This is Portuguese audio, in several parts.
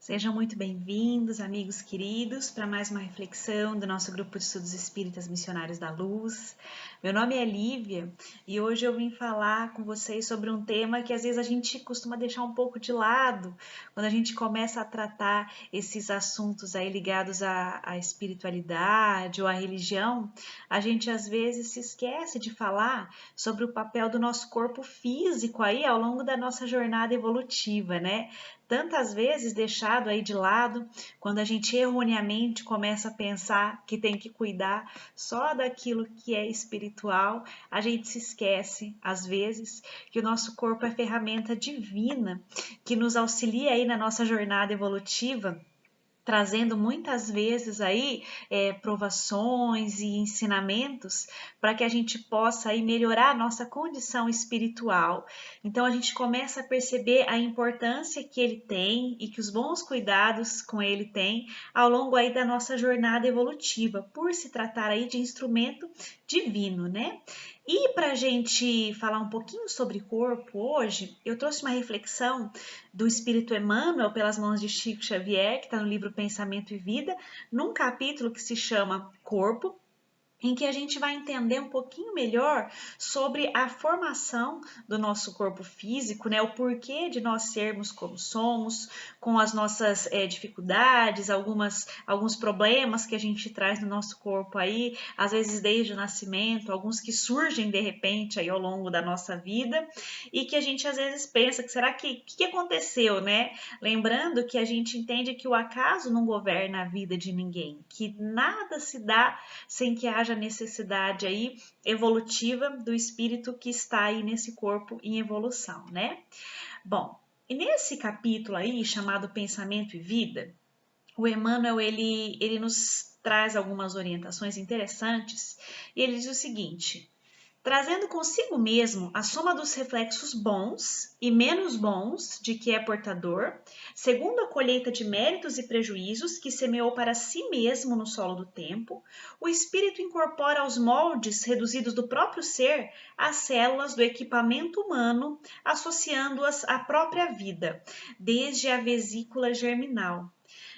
Sejam muito bem-vindos, amigos queridos, para mais uma reflexão do nosso grupo de estudos espíritas missionários da luz. Meu nome é Lívia e hoje eu vim falar com vocês sobre um tema que às vezes a gente costuma deixar um pouco de lado quando a gente começa a tratar esses assuntos aí ligados à espiritualidade ou à religião. A gente às vezes se esquece de falar sobre o papel do nosso corpo físico aí ao longo da nossa jornada evolutiva, né? Tantas vezes deixado aí de lado, quando a gente erroneamente começa a pensar que tem que cuidar só daquilo que é espiritual, a gente se esquece, às vezes, que o nosso corpo é ferramenta divina que nos auxilia aí na nossa jornada evolutiva, trazendo muitas vezes aí provações e ensinamentos para que a gente possa aí melhorar a nossa condição espiritual. Então a gente começa a perceber a importância que ele tem e que os bons cuidados com ele tem ao longo aí da nossa jornada evolutiva, por se tratar aí de instrumento divino, né? E para a gente falar um pouquinho sobre corpo hoje, eu trouxe uma reflexão do Espírito Emmanuel pelas mãos de Chico Xavier, que está no livro Pensamento e Vida, num capítulo que se chama Corpo, em que a gente vai entender um pouquinho melhor sobre a formação do nosso corpo físico, né? O porquê de nós sermos como somos, com as nossas dificuldades, alguns problemas que a gente traz no nosso corpo aí, às vezes desde o nascimento, alguns que surgem de repente aí ao longo da nossa vida e que a gente às vezes pensa que será que aconteceu, né? Lembrando que a gente entende que o acaso não governa a vida de ninguém, que nada se dá sem que haja necessidade aí evolutiva do espírito que está aí nesse corpo em evolução, né? Bom, e nesse capítulo aí chamado Pensamento e Vida, o Emmanuel ele nos traz algumas orientações interessantes e ele diz o seguinte: trazendo consigo mesmo a soma dos reflexos bons e menos bons de que é portador, segundo a colheita de méritos e prejuízos que semeou para si mesmo no solo do tempo, o espírito incorpora aos moldes reduzidos do próprio ser as células do equipamento humano, associando-as à própria vida, desde a vesícula germinal.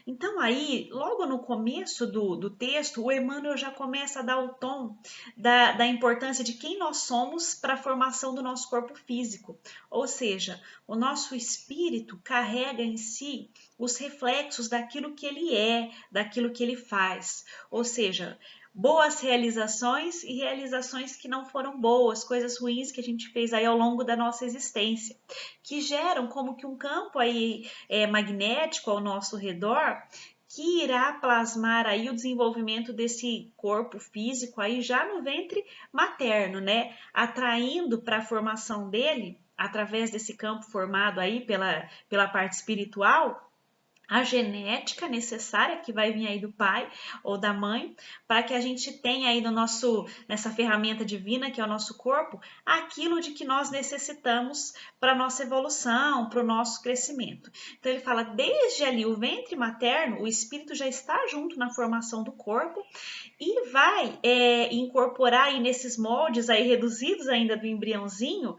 Então aí, logo no começo do texto, o Emmanuel já começa a dar o tom da importância de quem nós somos para a formação do nosso corpo físico. Ou seja, o nosso espírito carrega em si os reflexos daquilo que ele é, daquilo que ele faz. Ou seja, boas realizações e realizações que não foram boas, coisas ruins que a gente fez aí ao longo da nossa existência, que geram como que um campo aí magnético ao nosso redor que irá plasmar aí o desenvolvimento desse corpo físico aí já no ventre materno, né? Atraindo para a formação dele, através desse campo formado aí pela parte espiritual, a genética necessária que vai vir aí do pai ou da mãe, para que a gente tenha aí nessa ferramenta divina que é o nosso corpo, aquilo de que nós necessitamos para a nossa evolução, para o nosso crescimento. Então ele fala, desde ali o ventre materno, o espírito já está junto na formação do corpo e vai incorporar aí nesses moldes aí reduzidos ainda do embriãozinho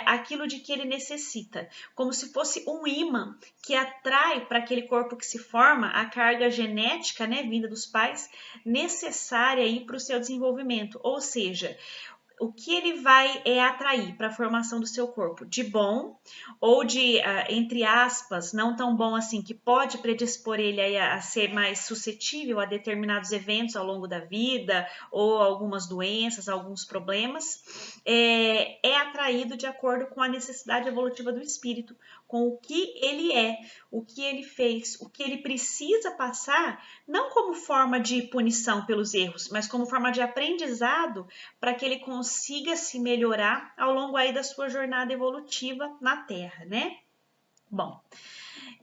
aquilo de que ele necessita, como se fosse um ímã que atrai para aquele corpo que se forma a carga genética, né, vinda dos pais, necessária aí para o seu desenvolvimento, ou seja, o que ele vai atrair para a formação do seu corpo de bom ou de, entre aspas, não tão bom assim, que pode predispor ele a ser mais suscetível a determinados eventos ao longo da vida ou algumas doenças, alguns problemas, é atraído de acordo com a necessidade evolutiva do espírito, com o que ele é, o que ele fez, o que ele precisa passar, não como forma de punição pelos erros, mas como forma de aprendizado para que ele consiga se melhorar ao longo aí da sua jornada evolutiva na Terra, né? Bom,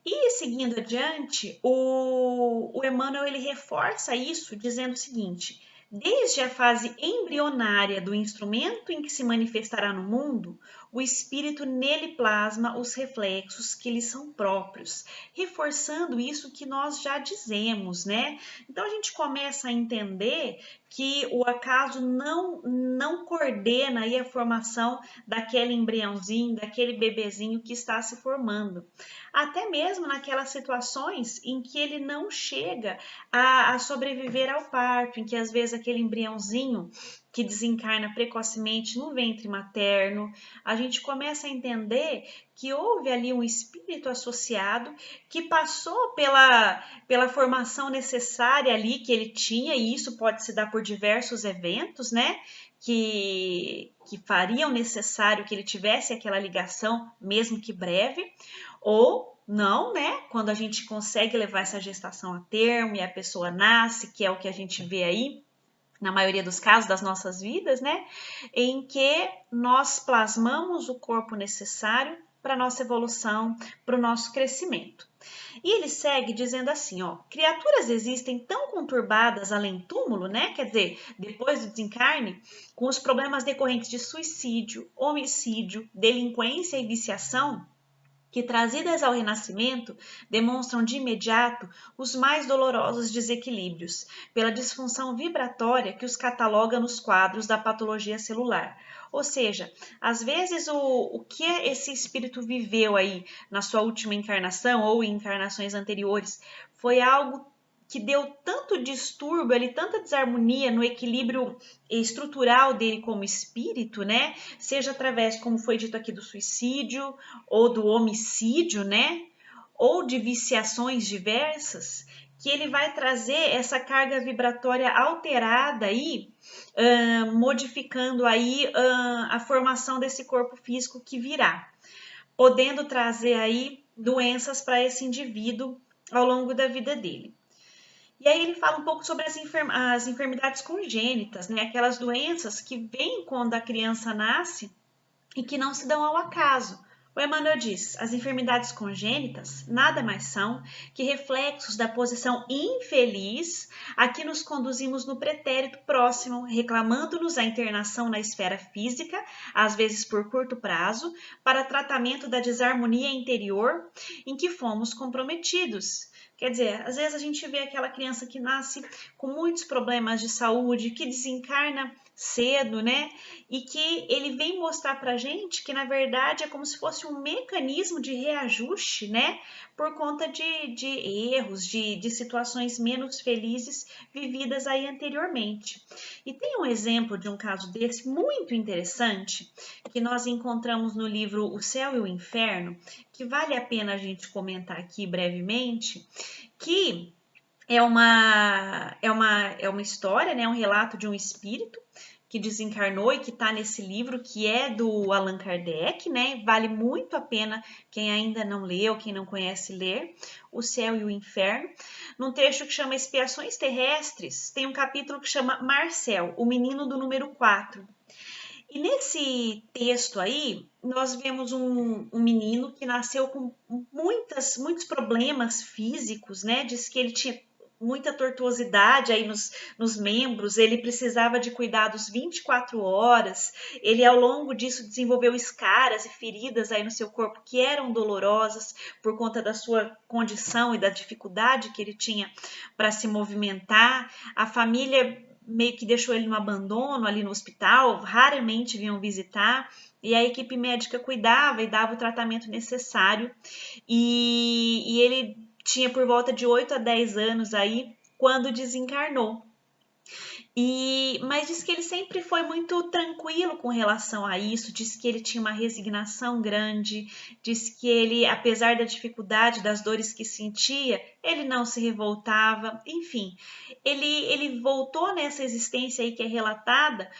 e seguindo adiante, o Emmanuel ele reforça isso dizendo o seguinte: desde a fase embrionária do instrumento em que se manifestará no mundo, o espírito nele plasma os reflexos que lhe são próprios, reforçando isso que nós já dizemos, né? Então a gente começa a entender que o acaso não coordena aí a formação daquele embriãozinho, daquele bebezinho que está se formando. Até mesmo naquelas situações em que ele não chega a sobreviver ao parto, em que às vezes aquele embriãozinho que desencarna precocemente no ventre materno, a gente começa a entender que houve ali um espírito associado que passou pela formação necessária ali que ele tinha, e isso pode se dar por diversos eventos, né? Que fariam necessário que ele tivesse aquela ligação, mesmo que breve, ou não, né? Quando a gente consegue levar essa gestação a termo e a pessoa nasce, que é o que a gente vê aí, na maioria dos casos das nossas vidas, né? Em que nós plasmamos o corpo necessário para a nossa evolução, para o nosso crescimento. E ele segue dizendo assim, ó, criaturas existem tão conturbadas além túmulo, né? Quer dizer, depois do desencarne, com os problemas decorrentes de suicídio, homicídio, delinquência e viciação, que trazidas ao renascimento demonstram de imediato os mais dolorosos desequilíbrios, pela disfunção vibratória que os cataloga nos quadros da patologia celular. Ou seja, às vezes o que esse espírito viveu aí na sua última encarnação ou em encarnações anteriores foi algo que deu tanto distúrbio ali, tanta desarmonia no equilíbrio estrutural dele como espírito, né? Seja através, como foi dito aqui, do suicídio ou do homicídio, né? Ou de viciações diversas, que ele vai trazer essa carga vibratória alterada aí, modificando aí a formação desse corpo físico que virá, podendo trazer aí doenças para esse indivíduo ao longo da vida dele. E aí ele fala um pouco sobre as enfermidades congênitas, né? Aquelas doenças que vêm quando a criança nasce e que não se dão ao acaso. O Emmanuel diz: as enfermidades congênitas nada mais são que reflexos da posição infeliz a que nos conduzimos no pretérito próximo, reclamando-nos a internação na esfera física, às vezes por curto prazo, para tratamento da desarmonia interior em que fomos comprometidos. Quer dizer, às vezes a gente vê aquela criança que nasce com muitos problemas de saúde, que desencarna cedo, né? E que ele vem mostrar pra gente que, na verdade, é como se fosse um mecanismo de reajuste, né? Por conta de erros, de situações menos felizes vividas aí anteriormente. E tem um exemplo de um caso desse muito interessante, que nós encontramos no livro O Céu e o Inferno, que vale a pena a gente comentar aqui brevemente, que é uma história, né, um relato de um espírito que desencarnou e que está nesse livro, que é do Allan Kardec, né? Vale muito a pena quem ainda não leu, quem não conhece ler, O Céu e o Inferno. Num trecho que chama Expiações Terrestres, tem um capítulo que chama Marcel, o menino do número 4. E nesse texto aí, nós vemos um menino que nasceu com muitos problemas físicos, né? Diz que ele tinha muita tortuosidade aí nos membros, ele precisava de cuidados 24 horas, ele ao longo disso desenvolveu escaras e feridas aí no seu corpo que eram dolorosas por conta da sua condição e da dificuldade que ele tinha para se movimentar. A família meio que deixou ele no abandono ali no hospital, raramente vinham visitar, e a equipe médica cuidava e dava o tratamento necessário, e ele tinha por volta de 8 a 10 anos aí, quando desencarnou. Mas diz que ele sempre foi muito tranquilo com relação a isso, diz que ele tinha uma resignação grande, diz que ele, apesar da dificuldade, das dores que sentia, ele não se revoltava, enfim, ele voltou nessa existência aí que é relatada,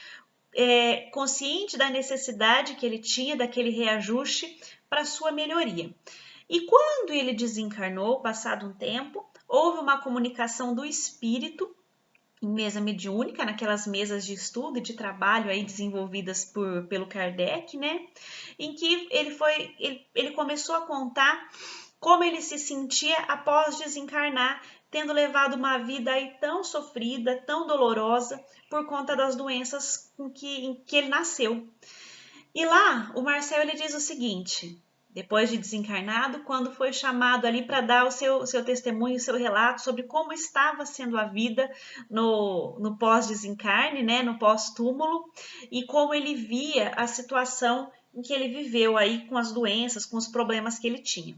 consciente da necessidade que ele tinha daquele reajuste para sua melhoria. E quando ele desencarnou, passado um tempo, houve uma comunicação do espírito em mesa mediúnica, naquelas mesas de estudo e de trabalho aí desenvolvidas pelo Kardec, né? Em que ele começou a contar como ele se sentia após desencarnar, tendo levado uma vida aí tão sofrida, tão dolorosa, por conta das doenças em que ele nasceu. E lá, o Marcel ele diz o seguinte, depois de desencarnado, quando foi chamado ali para dar o seu testemunho, o seu relato sobre como estava sendo a vida no pós-desencarne, né, no pós-túmulo, e como ele via a situação em que ele viveu aí com as doenças, com os problemas que ele tinha.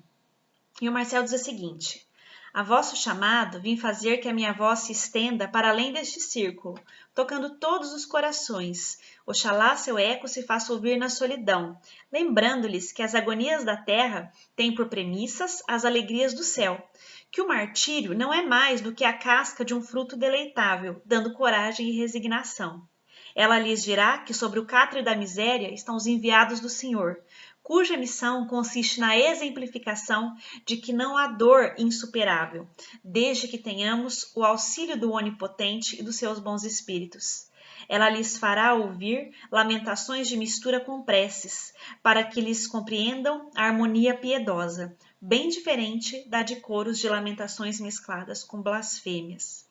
E o Marcel diz o seguinte: a vosso chamado vim fazer que a minha voz se estenda para além deste círculo, tocando todos os corações. Oxalá seu eco se faça ouvir na solidão, lembrando-lhes que as agonias da terra têm por premissas as alegrias do céu, que o martírio não é mais do que a casca de um fruto deleitável, dando coragem e resignação. Ela lhes dirá que sobre o catre da miséria estão os enviados do Senhor, cuja missão consiste na exemplificação de que não há dor insuperável, desde que tenhamos o auxílio do Onipotente e dos seus bons espíritos. Ela lhes fará ouvir lamentações de mistura com preces, para que lhes compreendam a harmonia piedosa, bem diferente da de coros de lamentações mescladas com blasfêmias.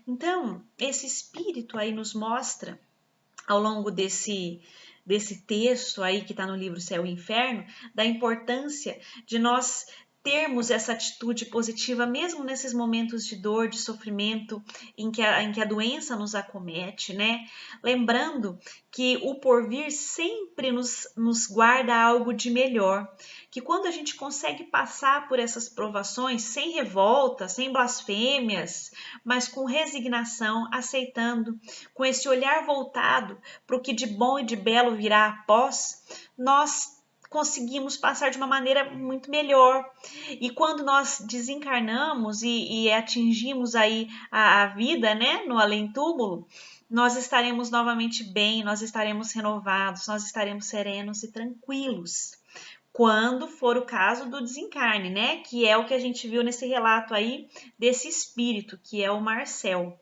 Então, esse espírito aí nos mostra, ao longo desse texto aí que está no livro Céu e Inferno, da importância de nós termos essa atitude positiva, mesmo nesses momentos de dor, de sofrimento, em que a doença nos acomete, né? Lembrando que o porvir sempre nos guarda algo de melhor, que quando a gente consegue passar por essas provações sem revolta, sem blasfêmias, mas com resignação, aceitando, com esse olhar voltado para o que de bom e de belo virá após, nós conseguimos passar de uma maneira muito melhor. E quando nós desencarnamos e atingimos aí a vida, né, no além-túmulo, nós estaremos novamente bem, nós estaremos renovados, nós estaremos serenos e tranquilos. Quando for o caso do desencarne, né, que é o que a gente viu nesse relato aí desse espírito, que é o Marcel.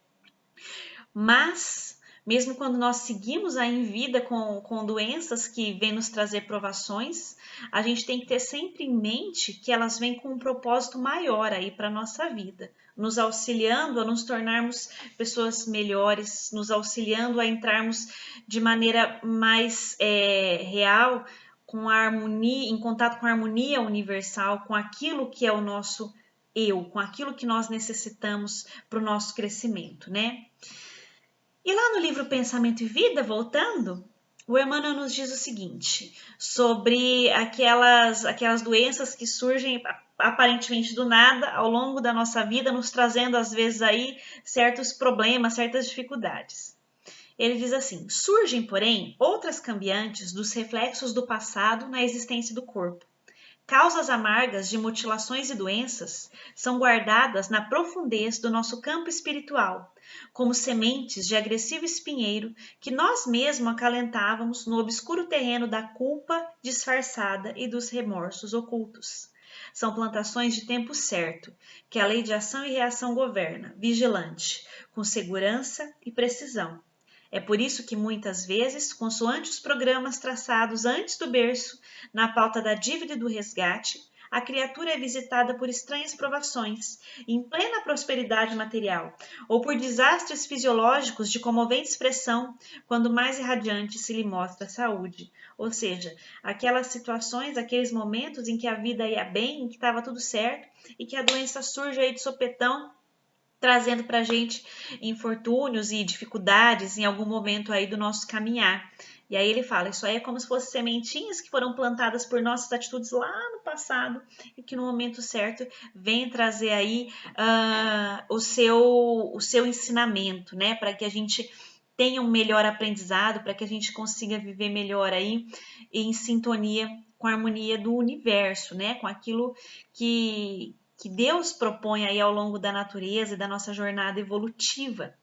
Mas, mesmo quando nós seguimos aí em vida com doenças que vêm nos trazer provações, a gente tem que ter sempre em mente que elas vêm com um propósito maior aí para a nossa vida, nos auxiliando a nos tornarmos pessoas melhores, nos auxiliando a entrarmos de maneira mais real, com a harmonia, em contato com a harmonia universal, com aquilo que é o nosso eu, com aquilo que nós necessitamos para o nosso crescimento, né? E lá no livro Pensamento e Vida, voltando, o Emmanuel nos diz o seguinte, sobre aquelas doenças que surgem aparentemente do nada ao longo da nossa vida, nos trazendo às vezes aí certos problemas, certas dificuldades. Ele diz assim: surgem, porém, outras cambiantes dos reflexos do passado na existência do corpo. Causas amargas de mutilações e doenças são guardadas na profundez do nosso campo espiritual, como sementes de agressivo espinheiro que nós mesmos acalentávamos no obscuro terreno da culpa disfarçada e dos remorsos ocultos. São plantações de tempo certo, que a lei de ação e reação governa, vigilante, com segurança e precisão. É por isso que muitas vezes, consoante os programas traçados antes do berço, na pauta da dívida e do resgate, a criatura é visitada por estranhas provações, em plena prosperidade material, ou por desastres fisiológicos de comovente expressão, quando mais irradiante se lhe mostra a saúde. Ou seja, aquelas situações, aqueles momentos em que a vida ia bem, em que estava tudo certo, e que a doença surge aí de sopetão, trazendo para a gente infortúnios e dificuldades em algum momento aí do nosso caminhar. E aí ele fala, isso aí é como se fossem sementinhas que foram plantadas por nossas atitudes lá no passado e que no momento certo vem trazer aí o seu ensinamento, né? Para que a gente tenha um melhor aprendizado, para que a gente consiga viver melhor aí em sintonia com a harmonia do universo, né? Com aquilo que Deus propõe aí ao longo da natureza e da nossa jornada evolutiva.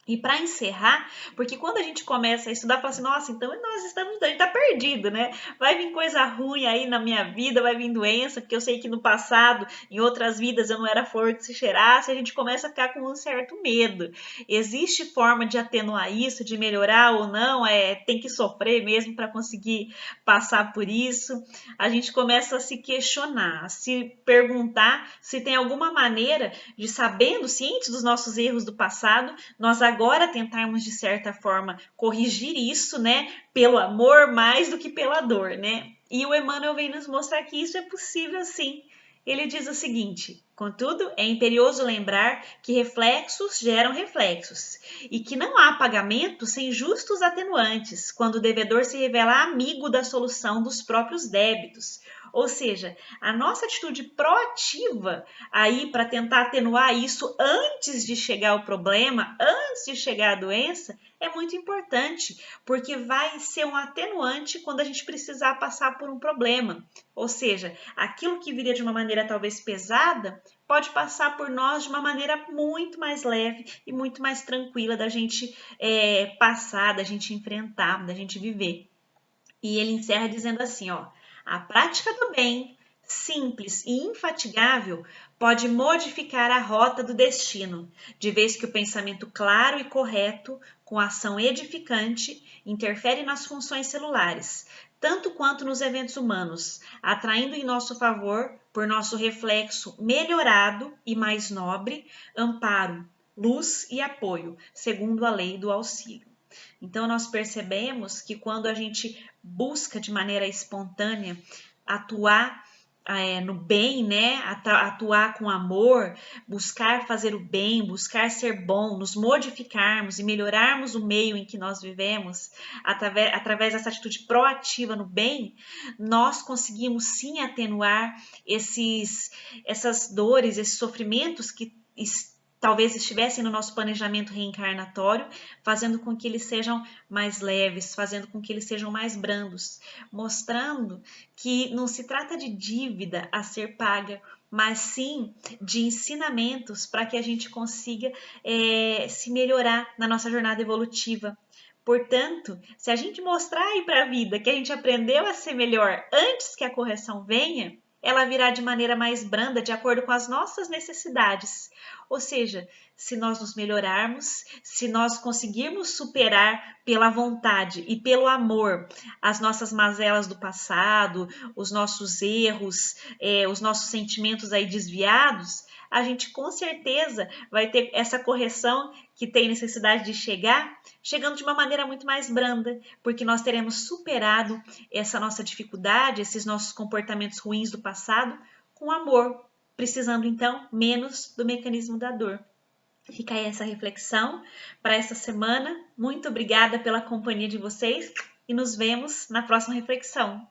E para encerrar, porque quando a gente começa a estudar, fala assim, nossa, então a gente tá perdido, né? Vai vir coisa ruim aí na minha vida, vai vir doença, porque eu sei que no passado, em outras vidas, eu não era flor que se cheirasse, a gente começa a ficar com um certo medo. Existe forma de atenuar isso, de melhorar ou não? Tem que sofrer mesmo para conseguir passar por isso. A gente começa a se questionar, a se perguntar se tem alguma maneira de, sabendo, cientes dos nossos erros do passado, nós agora agora tentarmos, de certa forma, corrigir isso, né? Pelo amor mais do que pela dor, né? E o Emmanuel vem nos mostrar que isso é possível sim. Ele diz o seguinte: contudo, é imperioso lembrar que reflexos geram reflexos e que não há pagamento sem justos atenuantes, quando o devedor se revela amigo da solução dos próprios débitos. Ou seja, a nossa atitude proativa aí para tentar atenuar isso antes de chegar o problema, antes de chegar a doença, é muito importante, porque vai ser um atenuante quando a gente precisar passar por um problema. Ou seja, aquilo que viria de uma maneira talvez pesada, pode passar por nós de uma maneira muito mais leve e muito mais tranquila da gente passar, da gente enfrentar, da gente viver. E ele encerra dizendo assim, ó: a prática do bem, simples e infatigável, pode modificar a rota do destino, de vez que o pensamento claro e correto, com ação edificante, interfere nas funções celulares, tanto quanto nos eventos humanos, atraindo em nosso favor, por nosso reflexo melhorado e mais nobre, amparo, luz e apoio, segundo a lei do auxílio. Então, nós percebemos que quando a gente busca de maneira espontânea atuar no bem, né? Atuar com amor, buscar fazer o bem, buscar ser bom, nos modificarmos e melhorarmos o meio em que nós vivemos, através dessa atitude proativa no bem, nós conseguimos sim atenuar essas dores, esses sofrimentos que talvez estivessem no nosso planejamento reencarnatório, fazendo com que eles sejam mais leves, fazendo com que eles sejam mais brandos, mostrando que não se trata de dívida a ser paga, mas sim de ensinamentos para que a gente consiga se melhorar na nossa jornada evolutiva. Portanto, se a gente mostrar aí para a vida que a gente aprendeu a ser melhor antes que a correção venha, ela virá de maneira mais branda, de acordo com as nossas necessidades. Ou seja, se nós nos melhorarmos, se nós conseguirmos superar pela vontade e pelo amor as nossas mazelas do passado, os nossos erros, os nossos sentimentos aí desviados, a gente com certeza vai ter essa correção que tem necessidade de chegar, chegando de uma maneira muito mais branda, porque nós teremos superado essa nossa dificuldade, esses nossos comportamentos ruins do passado, com amor, precisando então menos do mecanismo da dor. Fica aí essa reflexão para essa semana. Muito obrigada pela companhia de vocês e nos vemos na próxima reflexão.